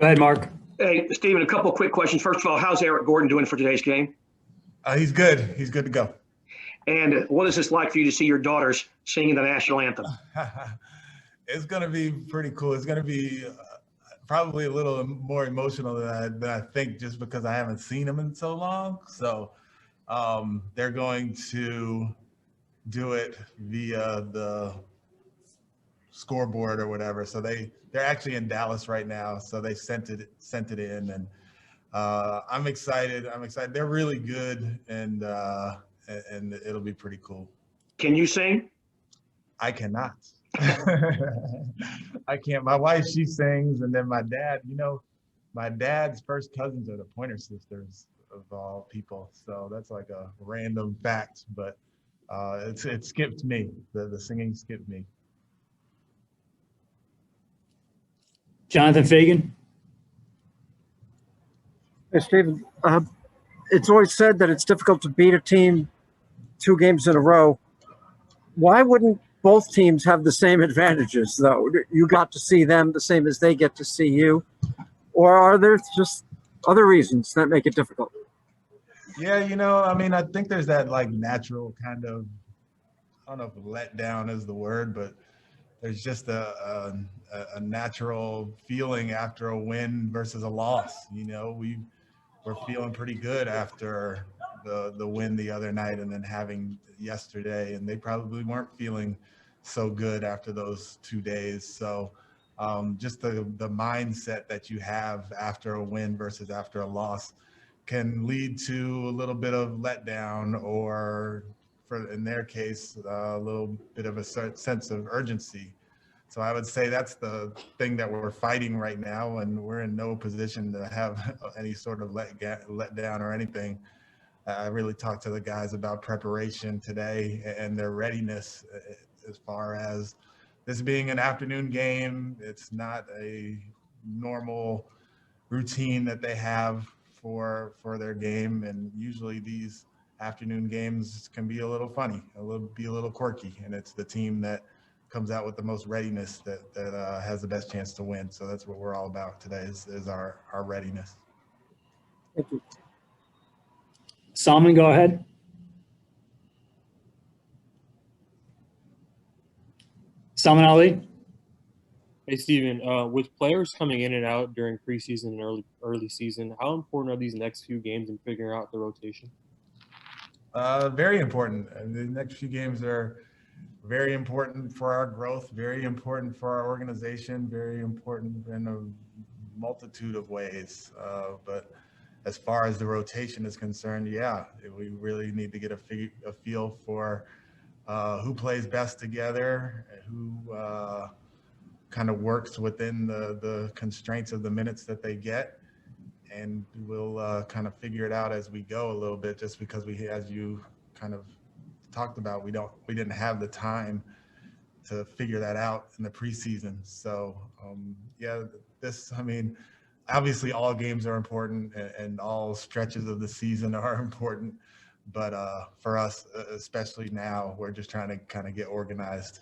Go ahead, Mark. Hey, Stephen, a couple of quick questions. First of all, how's Eric Gordon doing for today's game? He's good. He's good to go. And what is this like for you to see your daughters singing the national anthem? It's going to be pretty cool. It's going to be probably a little more emotional than I think, just because I haven't seen them in so long. So they're going to do it via the scoreboard or whatever. So they're actually in Dallas right now. So they sent it in, and I'm excited. They're really good, and it'll be pretty cool. Can you sing? I cannot. I can't. My wife, she sings, and then my dad, my dad's first cousins are the Pointer Sisters of all people. So that's like a random fact, but it skipped me. The singing skipped me. Jonathan Fagan. Hey, Stephen, it's always said that it's difficult to beat a team 2 games in a row. Why wouldn't both teams have the same advantages, though? You got to see them the same as they get to see you. Or are there just other reasons that make it difficult? Yeah, I think there's that natural kind of, I don't know if letdown is the word, but there's just a natural feeling after a win versus a loss. We're feeling pretty good after the win the other night, and then having yesterday, and they probably weren't feeling so good after those 2 days. So just the mindset that you have after a win versus after a loss can lead to a little bit of letdown, or in their case, a little bit of a sense of urgency. So I would say that's the thing that we're fighting right now, and we're in no position to have any sort of letdown or anything. I really talked to the guys about preparation today and their readiness, as far as this being an afternoon game. It's not a normal routine that they have for their game, and usually these afternoon games can be a little funny, a little quirky, and it's the team that comes out with the most readiness that has the best chance to win. So that's what we're all about today, is our readiness. Thank you. Salman, go ahead. Salman Ali. Hey, Stephen, with players coming in and out during preseason and early season, how important are these next few games in figuring out the rotation? Very important. The next few games are very important for our growth, very important for our organization, very important in a multitude of ways. But as far as the rotation is concerned, yeah, we really need to get a feel for who plays best together, who kind of works within the constraints of the minutes that they get. And we'll kind of figure it out as we go a little bit, just because as you kind of talked about, we didn't have the time to figure that out in the preseason. So obviously all games are important, and all stretches of the season are important, but for us, especially now, we're just trying to kind of get organized.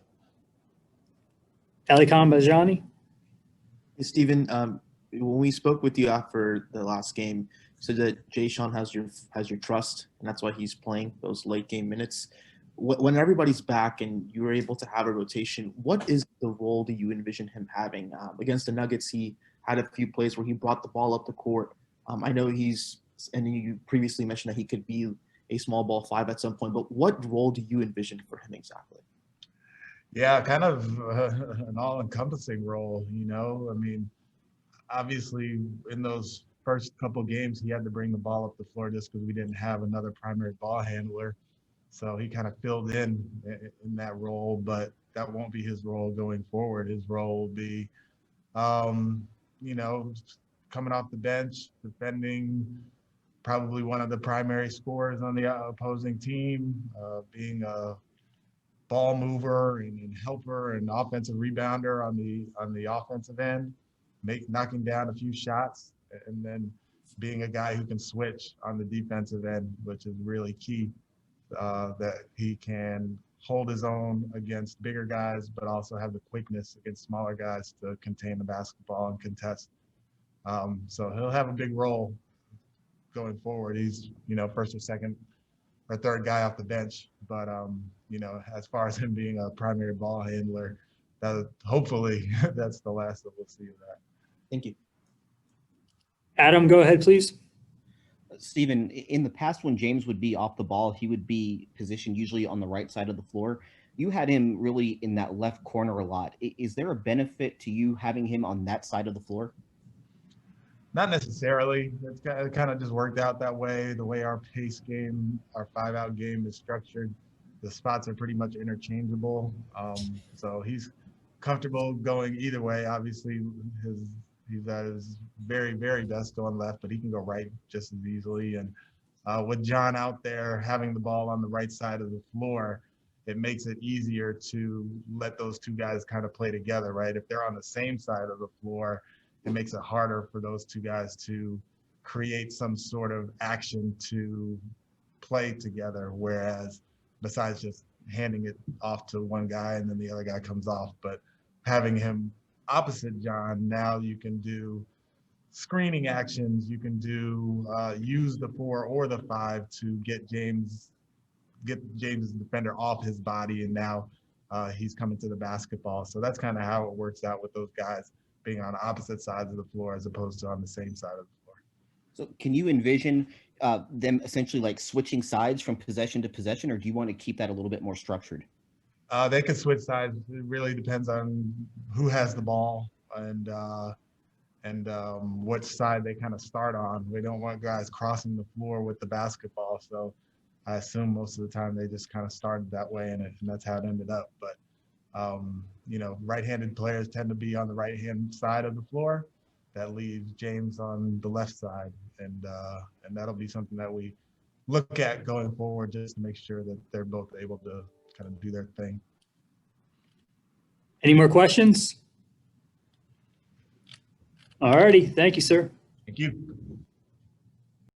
Ali Khan Bajani. Hey, Stephen, when we spoke with you after the last game, you said that Jae'Sean has your trust, and that's why he's playing those late game minutes. When everybody's back and you were able to have a rotation, what is the role that you envision him having? Against the Nuggets, he had a few plays where he brought the ball up the court. I know and you previously mentioned that he could be a small ball 5 at some point, but what role do you envision for him exactly? Yeah, kind of an all-encompassing role, obviously in those first couple games, he had to bring the ball up the floor just because we didn't have another primary ball handler. So he kind of filled in that role, but that won't be his role going forward. His role will be, coming off the bench, defending, probably one of the primary scorers on the opposing team, being a ball mover and helper and offensive rebounder on the offensive end, knocking down a few shots, and then being a guy who can switch on the defensive end, which is really key, that he can hold his own against bigger guys, but also have the quickness against smaller guys to contain the basketball and contest. So he'll have a big role going forward. He's, first or second or third guy off the bench. But, as far as him being a primary ball handler, hopefully that's the last that we'll see of that. Thank you. Adam, go ahead, please. Stephen, in the past, when James would be off the ball, he would be positioned usually on the right side of the floor. You had him really in that left corner a lot. Is there a benefit to you having him on that side of the floor? Not necessarily. It kind of just worked out that way. The way our pace game, our 5-out game is structured, the spots are pretty much interchangeable. So he's comfortable going either way. Obviously, he's at his very, very best going left, but he can go right just as easily. And with John out there having the ball on the right side of the floor, it makes it easier to let those two guys kind of play together, right? If they're on the same side of the floor, it makes it harder for those two guys to create some sort of action to play together. Whereas besides just handing it off to one guy and then the other guy comes off, but having him opposite John, now you can do screening actions. You can do use the 4 or the 5 to get James' defender off his body, and now he's coming to the basketball. So that's kind of how it works out with those guys being on opposite sides of the floor as opposed to on the same side of the floor. So can you envision them essentially like switching sides from possession to possession, or do you want to keep that a little bit more structured? They could switch sides. It really depends on who has the ball and which side they kind of start on. We don't want guys crossing the floor with the basketball, so I assume most of the time they just kind of started that way, and that's how it ended up. But right-handed players tend to be on the right-hand side of the floor. That leaves James on the left side, and that'll be something that we look at going forward just to make sure that they're both able to kind of do their thing. Any more questions? All righty. Thank you, sir. Thank you.